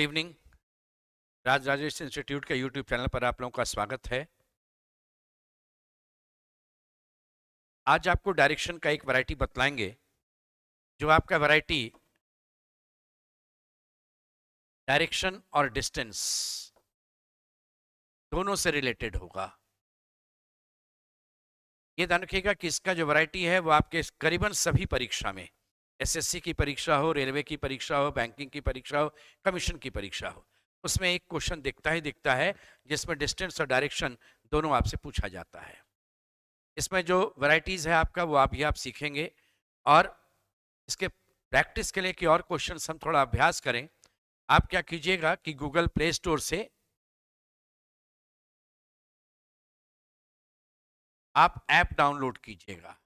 Good evening. Raj Rajesh institute के YouTube channel पर आप लोगों का स्वागत है। आज आपको डायरेक्शन का एक वैरायटी बतलाएंगे जो आपका वैरायटी डायरेक्शन और डिस्टेंस दोनों से रिलेटेड होगा। ये ध्यान रखिएगा कि इसका जो वैरायटी है वो आपके करीबन सभी परीक्षा में, एसएससी की परीक्षा हो, रेलवे की परीक्षा हो, बैंकिंग की परीक्षा हो, कमीशन की परीक्षा हो, उसमें एक क्वेश्चन दिखता है जिसमें डिस्टेंस और डायरेक्शन दोनों आपसे पूछा जाता है। इसमें जो वैरायटीज है आपका वो आप सीखेंगे और इसके प्रैक्टिस के लिए कि और क्वेश्चंस हम थोड़ा अभ्यास करें, आप क्या कीजिएगा कि गूगल प्ले स्टोर से आप ऐप डाउनलोड कीजिएगा।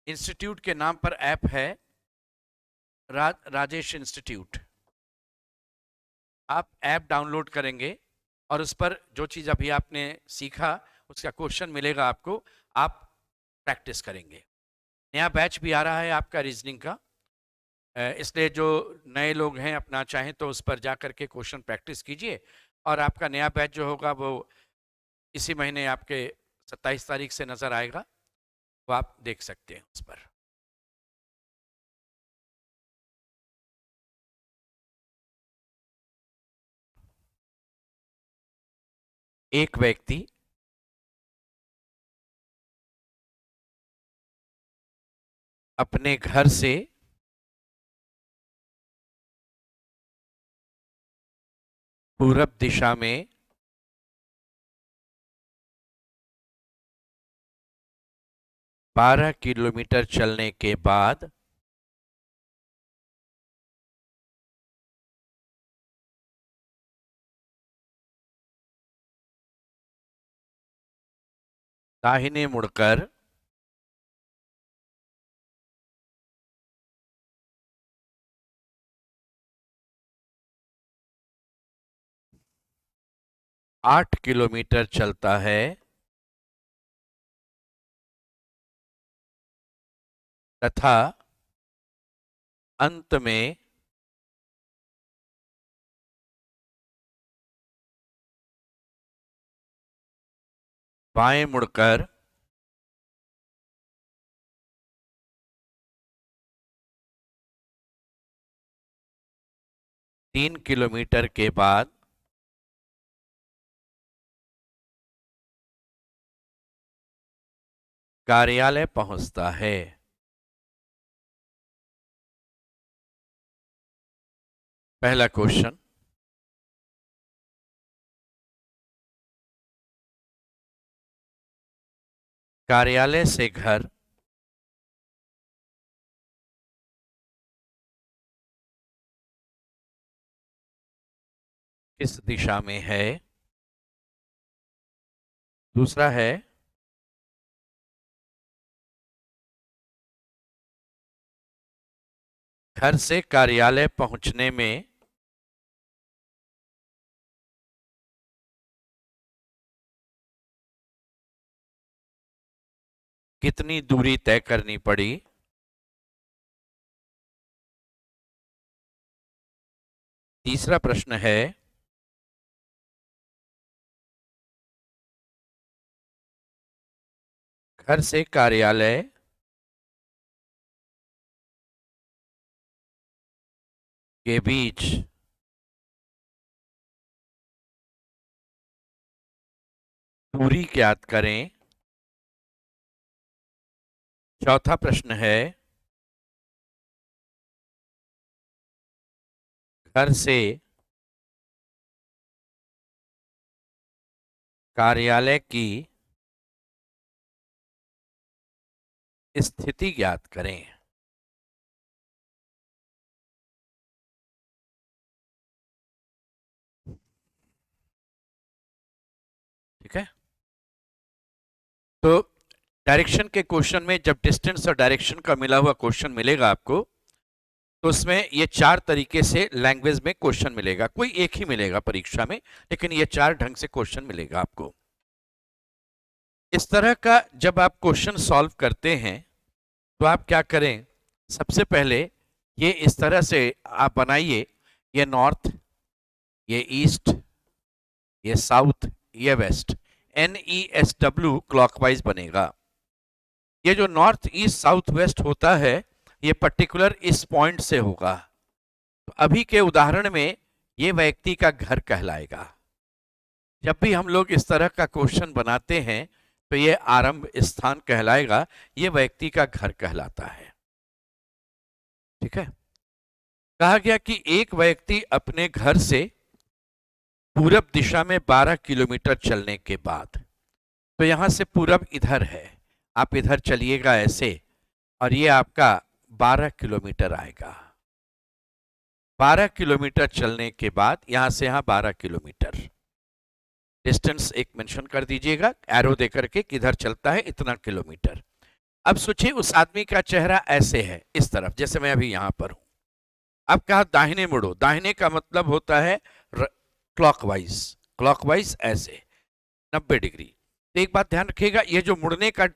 इंस्टीट्यूट के नाम पर ऐप है राजेश इंस्टीट्यूट। आप ऐप डाउनलोड करेंगे और उस पर जो चीज़ अभी आपने सीखा उसका क्वेश्चन मिलेगा आपको, आप प्रैक्टिस करेंगे। नया बैच भी आ रहा है आपका रीजनिंग का, इसलिए जो नए लोग हैं अपना चाहें तो उस पर जा करके क्वेश्चन प्रैक्टिस कीजिए। और आपका नया बैच जो होगा वो इसी महीने आपके 27 तारीख से नज़र आएगा, वो आप देख सकते हैं उस पर। एक व्यक्ति अपने घर से पूरब दिशा में 12 किलोमीटर चलने के बाद दाहिने मुड़कर 8 किलोमीटर चलता है तथा अंत में बाएं मुड़कर 3 किलोमीटर के बाद कार्यालय पहुंचता है। पहला क्वेश्चन, कार्यालय से घर किस दिशा में है? दूसरा है, घर से कार्यालय पहुंचने में कितनी दूरी तय करनी पड़ी? तीसरा प्रश्न है, घर से कार्यालय के बीच दूरी ज्ञात करें। चौथा प्रश्न है, घर से कार्यालय की स्थिति ज्ञात करें। ठीक है, तो डायरेक्शन के क्वेश्चन में जब डिस्टेंस और डायरेक्शन का मिला हुआ क्वेश्चन मिलेगा आपको, तो उसमें ये 4 तरीके से लैंग्वेज में क्वेश्चन मिलेगा। कोई एक ही मिलेगा परीक्षा में, लेकिन ये 4 ढंग से क्वेश्चन मिलेगा आपको। इस तरह का जब आप क्वेश्चन सॉल्व करते हैं तो आप क्या करें, सबसे पहले ये इस तरह से आप बनाइए, ये नॉर्थ, ये ईस्ट, ये साउथ, ये वेस्ट, NESW क्लॉकवाइज बनेगा। ये जो नॉर्थ ईस्ट साउथ वेस्ट होता है, ये पर्टिकुलर इस पॉइंट से होगा। तो अभी के उदाहरण में ये व्यक्ति का घर कहलाएगा। जब भी हम लोग इस तरह का क्वेश्चन बनाते हैं तो ये आरंभ स्थान कहलाएगा, ये व्यक्ति का घर कहलाता है। ठीक है। कहा गया कि एक व्यक्ति अपने घर से पूरब दिशा में 12 किलोमीटर चलने के बाद, तो यहां से पूरब इधर है, आप इधर चलिएगा ऐसे, और ये आपका 12 किलोमीटर आएगा। 12 किलोमीटर चलने के बाद यहां से यहां 12 किलोमीटर डिस्टेंस एक मेंशन कर दीजिएगा एरो दे करके, किधर चलता है इतना किलोमीटर। अब सोचिए उस आदमी का चेहरा ऐसे है इस तरफ, जैसे मैं अभी यहां पर हूं। अब कहा दाहिने मुड़ो, दाहिने का मतलब होता है क्लॉकवाइज, क्लॉकवाइज ऐसे 90 डिग्री। तो एक बात ध्यान रखिएगा, ये जो मुड़ने का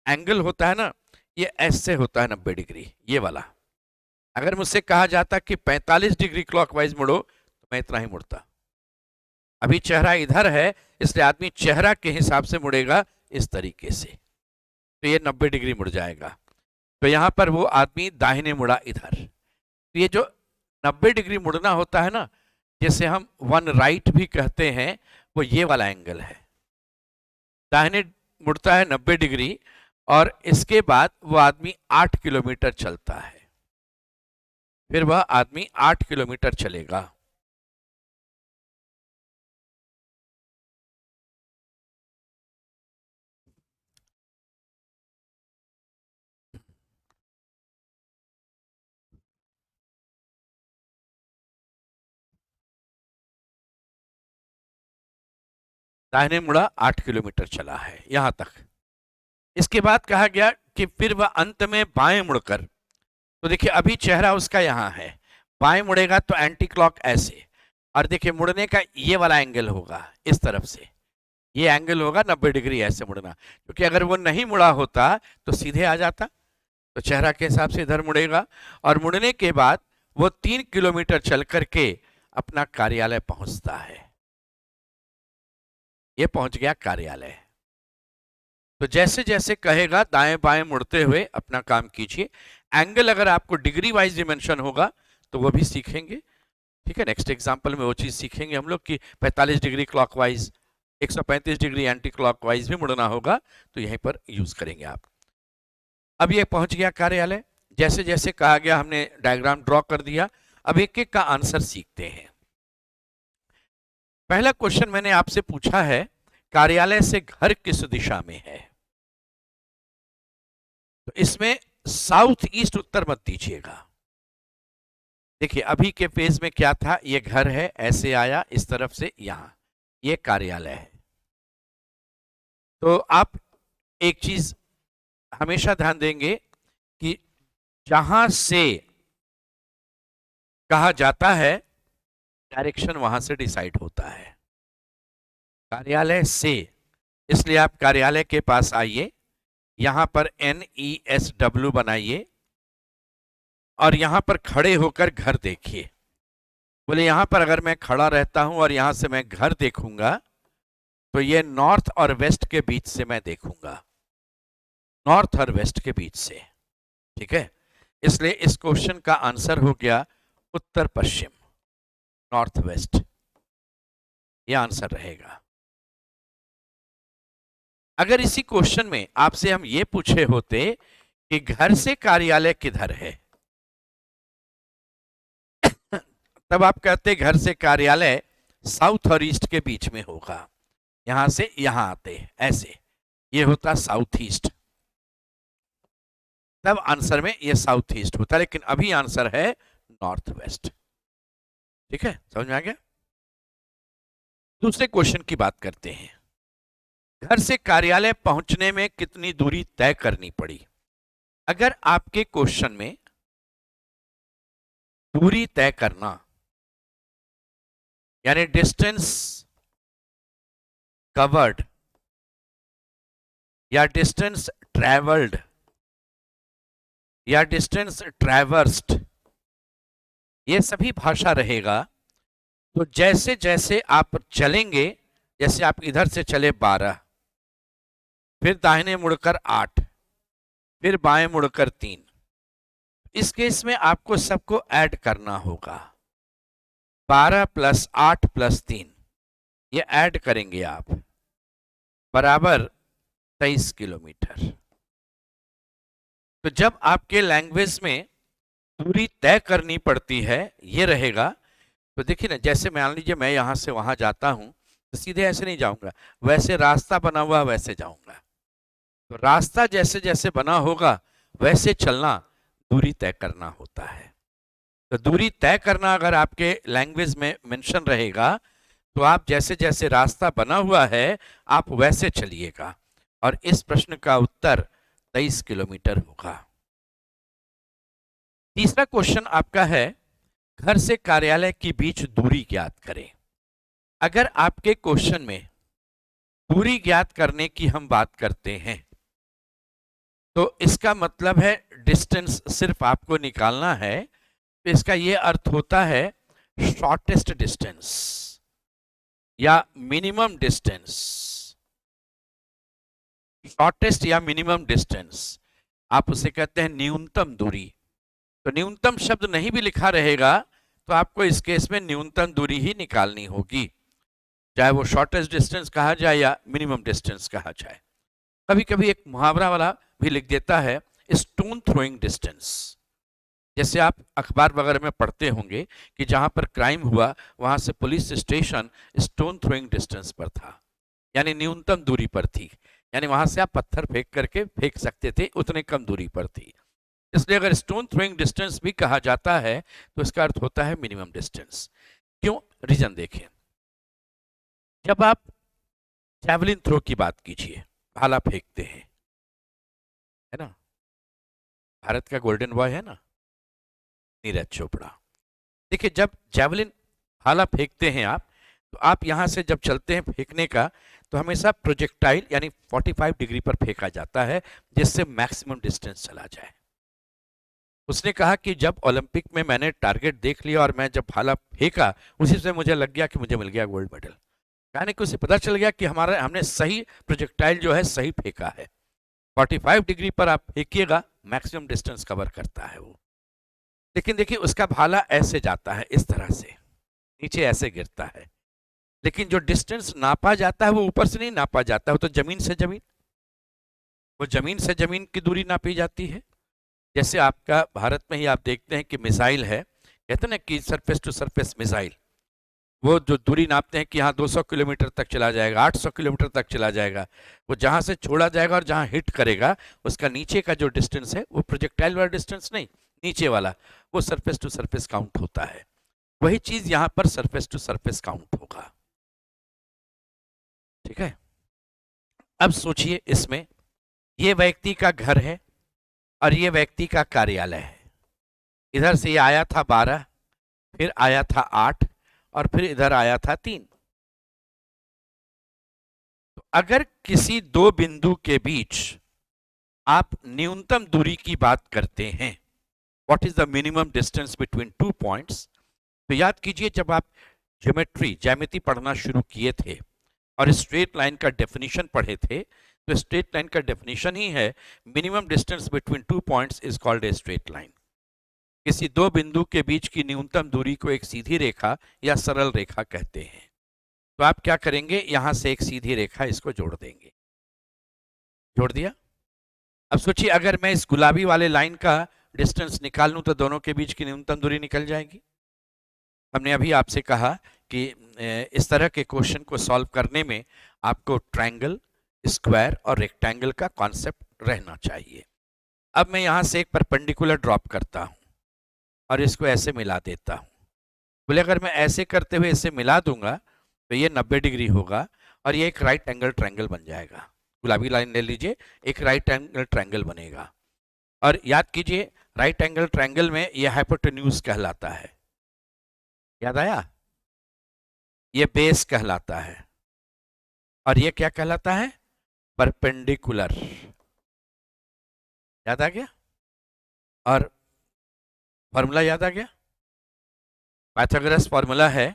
एंगल होता है ना, ये ऐसे होता है 90 डिग्री, ये वाला। अगर मुझसे कहा जाता कि 45 डिग्री क्लॉकवाइज मुड़ो, तो मैं इतना ही मुड़ता। अभी चेहरा इधर है, इसलिए आदमी चेहरा के हिसाब से मुड़ेगा इस तरीके से, तो ये 90 डिग्री मुड़ जाएगा। तो यहां पर वो आदमी दाहिने मुड़ा इधर। तो ये जो 90 डिग्री मुड़ना होता है ना, जिसे हम वन राइट भी कहते हैं, वो ये वाला एंगल है। दाहिने मुड़ता है 90 डिग्री, और इसके बाद वो आदमी 8 किलोमीटर चलता है। फिर वह आदमी 8 किलोमीटर चलेगा। दाहिने मुड़ा 8 किलोमीटर चला है यहां तक। इसके बाद कहा गया कि फिर वह अंत में बाएं मुड़कर, तो देखिए अभी चेहरा उसका यहां है, बाएं मुड़ेगा तो एंटी क्लॉक ऐसे, और देखिए मुड़ने का ये वाला एंगल होगा इस तरफ से, ये एंगल होगा 90 डिग्री ऐसे मुड़ना। क्योंकि अगर वो नहीं मुड़ा होता तो सीधे आ जाता, तो चेहरा के हिसाब से इधर मुड़ेगा, और मुड़ने के बाद वो 3 किलोमीटर चल करके अपना कार्यालय पहुंचता है। ये पहुंच गया कार्यालय। तो जैसे जैसे कहेगा दाएं बाएं मुड़ते हुए अपना काम कीजिए। एंगल अगर आपको डिग्री वाइज डिमेंशन होगा तो वो भी सीखेंगे। ठीक है, नेक्स्ट एग्जांपल में वो चीज सीखेंगे हम लोग कि 45 degree clockwise, 135 degree anti clockwise भी मुड़ना होगा, तो यहीं पर यूज करेंगे आप। अब ये पहुंच गया कार्यालय। जैसे जैसे कहा गया हमने डायग्राम ड्रॉ कर दिया। अब एक एक का आंसर सीखते हैं। पहला क्वेश्चन मैंने आपसे पूछा है, कार्यालय से घर किस दिशा में है? तो इसमें साउथ ईस्ट उत्तर मत दीजिएगा। देखिए अभी के पेज में क्या था, ये घर है, ऐसे आया इस तरफ से यहां, ये कार्यालय है। तो आप एक चीज हमेशा ध्यान देंगे कि जहां से कहा जाता है, डायरेक्शन वहां से डिसाइड होता है। कार्यालय से, इसलिए आप कार्यालय के पास आइए, यहां पर NESW बनाइए, और यहां पर खड़े होकर घर देखिए। बोले यहां पर अगर मैं खड़ा रहता हूं और यहां से मैं घर देखूंगा, तो ये नॉर्थ और वेस्ट के बीच से मैं देखूंगा, नॉर्थ और वेस्ट के बीच से। ठीक है, इसलिए इस क्वेश्चन का आंसर हो गया उत्तर पश्चिम, नॉर्थ वेस्ट, ये आंसर रहेगा। अगर इसी क्वेश्चन में आपसे हम ये पूछे होते कि घर से कार्यालय किधर है, तब आप कहते घर से कार्यालय साउथ और ईस्ट के बीच में होगा, यहां से यहां आते ऐसे, ये होता साउथ ईस्ट, तब आंसर में ये साउथ ईस्ट होता। लेकिन अभी आंसर है नॉर्थ वेस्ट। ठीक है, समझ में आ गया। दूसरे क्वेश्चन की बात करते हैं। घर से कार्यालय पहुंचने में कितनी दूरी तय करनी पड़ी? अगर आपके क्वेश्चन में दूरी तय करना, यानी डिस्टेंस कवर्ड या डिस्टेंस ट्रेवल्ड या डिस्टेंस ट्रैवर्स्ड, ये सभी भाषा रहेगा। तो जैसे जैसे आप चलेंगे, जैसे आप इधर से चले 12, फिर दाहिने मुड़कर 8, फिर बाएं मुड़कर 3, इस केस में आपको सबको ऐड करना होगा। 12 + 8 + 3, ये ऐड करेंगे आप, बराबर 23 किलोमीटर। तो जब आपके लैंग्वेज में दूरी तय करनी पड़ती है, ये रहेगा। तो देखिए ना, जैसे मान लीजिए मैं यहां से वहां जाता हूं, तो सीधे ऐसे नहीं जाऊंगा, वैसे रास्ता बना हुआ वैसे जाऊंगा। तो रास्ता जैसे जैसे बना होगा वैसे चलना, दूरी तय करना होता है। तो दूरी तय करना अगर आपके लैंग्वेज में मेंशन रहेगा, तो आप जैसे जैसे रास्ता बना हुआ है आप वैसे चलिएगा। और इस प्रश्न का उत्तर 23 किलोमीटर होगा। तीसरा क्वेश्चन आपका है, घर से कार्यालय के बीच दूरी ज्ञात करें। अगर आपके क्वेश्चन में दूरी ज्ञात करने की हम बात करते हैं, तो इसका मतलब है डिस्टेंस सिर्फ आपको निकालना है। तो इसका यह अर्थ होता है शॉर्टेस्ट डिस्टेंस या मिनिमम डिस्टेंस। शॉर्टेस्ट या मिनिमम डिस्टेंस, आप उसे कहते हैं न्यूनतम दूरी। तो न्यूनतम शब्द नहीं भी लिखा रहेगा तो आपको इस केस में न्यूनतम दूरी ही निकालनी होगी, चाहे वो शॉर्टेस्ट डिस्टेंस कहा जाए या मिनिमम डिस्टेंस कहा जाए। कभी कभी एक मुहावरा वाला भी लिख देता है स्टोन थ्रोइंग डिस्टेंस। जैसे आप अखबार वगैरह में पढ़ते होंगे कि जहां पर क्राइम हुआ वहां से police station stone throwing distance पर था, यानी न्यूनतम दूरी पर थी। यानी वहां से आप पत्थर फेंक करके फेंक सकते थे, उतने कम दूरी पर थी। इसलिए अगर स्टोन थ्रोइंग डिस्टेंस भी कहा जाता है तो इसका अर्थ होता है मिनिमम डिस्टेंस। क्यों? रीजन देखिए। जब आप जैवलिन थ्रो की बात कीजिए, भाला फेंकते हैं, है ना, भारत का गोल्डन बॉय है ना नीरज चोपड़ा। देखिए, जब जैवलिन भाला फेंकते हैं आप, तो आप यहां से जब चलते हैं फेंकने का, तो हमेशा प्रोजेक्टाइल यानी 45 डिग्री पर फेंका जाता है, जिससे मैक्सिमम डिस्टेंस चला जाए। उसने कहा कि जब ओलंपिक में मैंने टारगेट देख लिया और मैं जब भाला फेंका, उसी से मुझे लग गया कि मुझे मिल गया गोल्ड मेडल। यानी कि उसे पता चल गया कि हमने सही प्रोजेक्टाइल जो है सही फेंका है। 45 डिग्री पर आप फेंकिएगा, मैक्सिमम डिस्टेंस कवर करता है वो। लेकिन देखिए, उसका भाला ऐसे जाता है, इस तरह से नीचे ऐसे गिरता है। लेकिन जो डिस्टेंस नापा जाता है वो ऊपर से नहीं नापा जाता, वो तो जमीन से जमीन, वो जमीन से जमीन की दूरी नापी जाती है। जैसे आपका भारत में ही आप देखते हैं कि मिसाइल है, कहते हैं ना कि सरफेस टू सरफेस मिसाइल, वो जो दूरी नापते हैं कि यहाँ 200 किलोमीटर तक चला जाएगा, 800 किलोमीटर तक चला जाएगा। वो जहां से छोड़ा जाएगा और जहां हिट करेगा, उसका नीचे का जो डिस्टेंस है वो प्रोजेक्टाइल वाला डिस्टेंस नहीं, नीचे वाला, वो सरफेस टू सरफेस काउंट होता है। वही चीज यहां पर सरफेस टू सरफेस काउंट होगा। ठीक है। अब सोचिए, इसमें ये व्यक्ति का घर है और ये व्यक्ति का कार्यालय है। इधर से ये आया था 12, फिर आया था 8, और फिर इधर आया था 3। तो अगर किसी दो बिंदु के बीच आप न्यूनतम दूरी की बात करते हैं, what is the minimum distance between two points, तो याद कीजिए जब आप ज्यामिति पढ़ना शुरू किए थे और स्ट्रेट लाइन का डेफिनेशन पढ़े थे, तो स्ट्रेट लाइन का डेफिनेशन ही है minimum distance between two points is called a straight line. किसी दो बिंदु के बीच की न्यूनतम दूरी को एक सीधी रेखा या सरल रेखा कहते हैं। तो आप क्या करेंगे, यहां से एक सीधी रेखा इसको जोड़ देंगे। जोड़ दिया। अब सोचिए, अगर मैं इस गुलाबी वाले लाइन का डिस्टेंस निकाल लूं तो दोनों के बीच की न्यूनतम दूरी निकल जाएगी। हमने अभी आपसे कहा कि इस तरह के क्वेश्चन को सॉल्व करने में आपको ट्रायंगल, स्क्वायर और रेक्टेंगल का कॉन्सेप्ट रहना चाहिए। अब मैं यहां से एक परपेंडिकुलर ड्रॉप करता हूं और इसको ऐसे मिला देता हूं। बोले अगर मैं ऐसे करते हुए इसे मिला दूंगा तो ये 90 डिग्री होगा और ये एक राइट एंगल ट्रायंगल बन जाएगा। गुलाबी लाइन ले लीजिए, एक राइट एंगल ट्रायंगल बनेगा। और याद कीजिए, राइट एंगल ट्रायंगल में ये हाइपोटेन्यूज कहलाता है। याद आया? ये बेस कहलाता है और ये क्या कहलाता है? परपेंडिकुलर। याद आ गया? और फॉर्मूला याद आ गया? पाइथागोरस फॉर्मूला है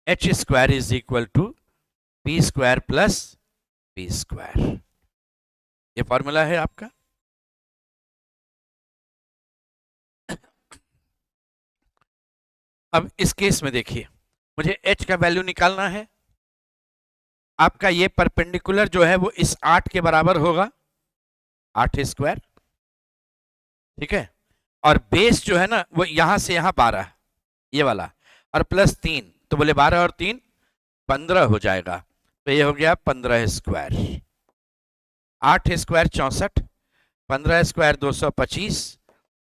H square is equal to P square plus P square, ये फॉर्मूला है आपका। अब इस केस में देखिए, मुझे h का वैल्यू निकालना है। आपका ये परपेंडिकुलर जो है वो इस 8 के बराबर होगा, 8 स्क्वायर, ठीक है। और बेस जो है ना वो यहां से यहां 12, ये वाला, और प्लस 3, तो बोले 12 और 3 15 हो जाएगा, तो ये हो गया 15 स्क्वायर। 8 स्क्वायर 64, 15 स्क्वायर 225,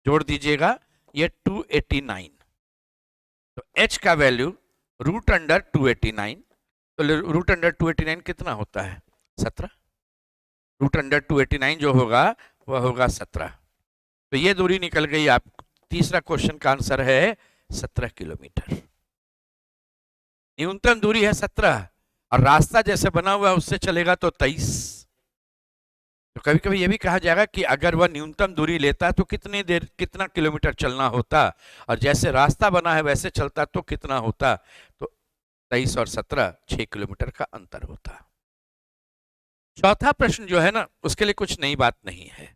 जोड़ दीजिएगा ये 289। तो h का वैल्यू रूट अंडर 289, तो रूट अंडर 289 कितना होता है? 17। रूट अंडर 289 जो होगा वह होगा 17। तो ये दूरी निकल गई। आप तीसरा क्वेश्चन का आंसर है 17 किलोमीटर। न्यूनतम दूरी है 17 और रास्ता जैसे बना हुआ है उससे चलेगा तो 23। तो कभी कभी ये भी कहा जाएगा कि अगर वह न्यूनतम दूरी लेता तो कितनी देर, कितना किलोमीटर चलना होता, और जैसे रास्ता बना है वैसे चलता तो कितना होता। तो 23 और 17 6 किलोमीटर का अंतर होता। चौथा प्रश्न जो है ना उसके लिए कुछ नई बात नहीं है,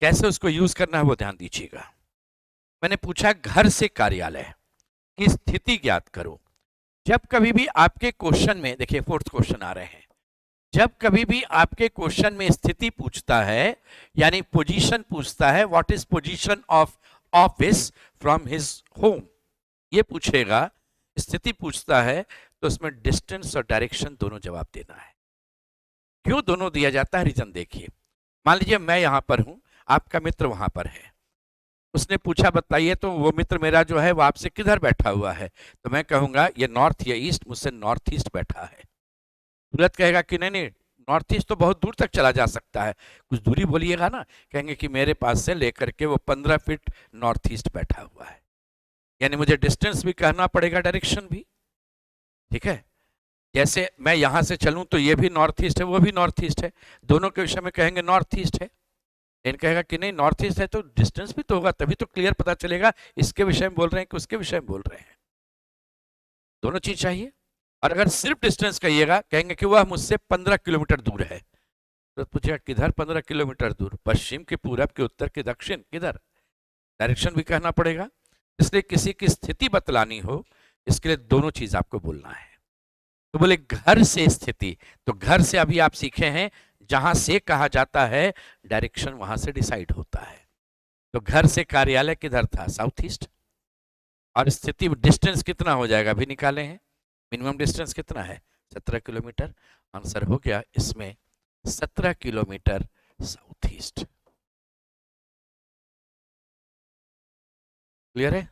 कैसे उसको यूज करना है वो ध्यान दीजिएगा। मैंने पूछा घर से कार्यालय की स्थिति ज्ञात करो। जब कभी भी आपके क्वेश्चन में, देखिए फोर्थ क्वेश्चन आ रहे हैं, जब कभी भी आपके क्वेश्चन में स्थिति पूछता है यानी पोजीशन पूछता है, what is position of office from his home, ये पूछेगा, स्थिति पूछता है, तो उसमें डिस्टेंस और डायरेक्शन दोनों जवाब देना है। क्यों दोनों दिया जाता है, रीजन देखिए। मान लीजिए मैं यहां पर हूं, आपका मित्र वहां पर है, उसने पूछा बताइए तो वो मित्र मेरा जो है वो आपसे किधर बैठा हुआ है, तो मैं कहूंगा ये नॉर्थ या ईस्ट, मुझसे नॉर्थ ईस्ट बैठा है। तुरंत कहेगा कि नहीं नहीं, नॉर्थ ईस्ट तो बहुत दूर तक चला जा सकता है, कुछ दूरी बोलिएगा ना, कहेंगे कि मेरे पास से लेकर के वो 15 फीट नॉर्थ ईस्ट बैठा हुआ है, यानी मुझे डिस्टेंस भी कहना पड़ेगा, डायरेक्शन भी, ठीक है। जैसे मैं यहां से चलूं तो ये भी नॉर्थ ईस्ट है, वो भी नॉर्थ ईस्ट है, दोनों के विषय में कहेंगे नॉर्थ ईस्ट है। लेकिन कहेगा कि नहीं नॉर्थ ईस्ट है तो डिस्टेंस भी तो होगा, तभी तो क्लियर पता चलेगा इसके विषय में बोल रहे हैं कि उसके विषय में बोल रहे हैं, दोनों चीज चाहिए। और अगर सिर्फ डिस्टेंस कहिएगा, कहेंगे कि वह मुझसे 15 किलोमीटर दूर है, तो पूछेगा किधर 15 किलोमीटर दूर, पश्चिम के पूरब के उत्तर के दक्षिण, किधर, डायरेक्शन भी कहना पड़ेगा। इसलिए किसी की स्थिति बतलानी हो, इसके लिए दोनों चीज आपको बोलना है। तो बोले घर से स्थिति, तो घर से अभी आप सीखे हैं, जहां से कहा जाता है डायरेक्शन वहां से डिसाइड होता है। तो घर से कार्यालय किधर था, साउथ ईस्ट, और स्थिति डिस्टेंस कितना हो जाएगा अभी निकाले हैं, मिनिमम डिस्टेंस कितना है 17 किलोमीटर। आंसर हो गया इसमें 17 किलोमीटर साउथ ईस्ट। क्लियर है?